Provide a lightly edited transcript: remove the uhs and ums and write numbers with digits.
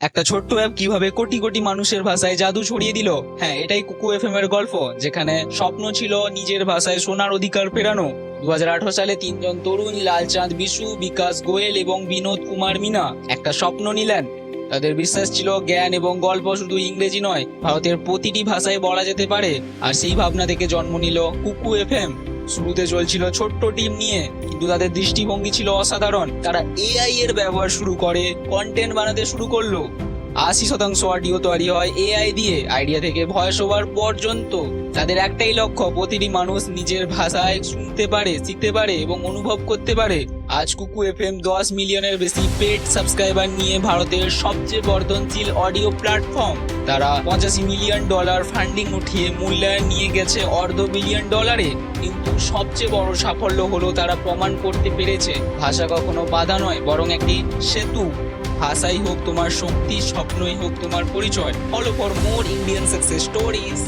একটা ছোট্ট অ্যাপ কিভাবে কোটি কোটি মানুষের ভাষায় জাদু ছড়িয়ে দিল। হ্যাঁ, এটাই কুকু এফএম এর গল্প, যেখানে স্বপ্ন ছিল নিজের ভাষায় শোনার অধিকার ফেরানো। 2018 সালে তিনজন তরুণ লালচাঁদ বিশু, বিকাশ গোয়েল এবং বিনোদ কুমার মিনা একটা স্বপ্ন নিলেন। তাদের বিশ্বাস ছিল জ্ঞান এবং গল্প শুধু ইংরেজি নয়, ভারতের প্রতিটি ভাষায় বলা যেতে পারে। আর সেই ভাবনা থেকে জন্ম নিল কুকু এফএম। শুরুতে চলছিল ছোট্ট টিম নিয়ে, কিন্তু তাদের দৃষ্টিভঙ্গি ছিল অসাধারণ। তারা এআই এর ব্যবহার শুরু করে কন্টেন্ট বানাতে শুরু করলো। 80% অডিও তৈরি হয় এআই দিয়ে, আইডিয়া থেকে ভয়েস ওভার পর্যন্ত। তাদের একটাই লক্ষ্য, প্রতিটি মানুষ নিজের ভাষায় শুনতে পারে, শিখতে পারে এবং অনুভব করতে পারে। আজ কুকু এফএম 10 মিলিয়নের বেশি পেড সাবস্ক্রাইবার নিয়ে ভারতের সবচেয়ে বর্ধনশীল অডিও প্ল্যাটফর্ম। তারা $85 মিলিয়ন ফান্ডিং উঠিয়ে মূল্যায়ন নিয়ে গেছে $250 বিলিয়ন। কিন্তু সবচেয়ে বড় সাফল্য হলো তারা প্রমাণ করতে পেরেছে ভাষা কখনো বাধা নয়, বরং একটি সেতু। ভাষাই হোক তোমার শক্তি, স্বপ্নই হোক তোমার পরিচয়। Follow for more Indian success stories.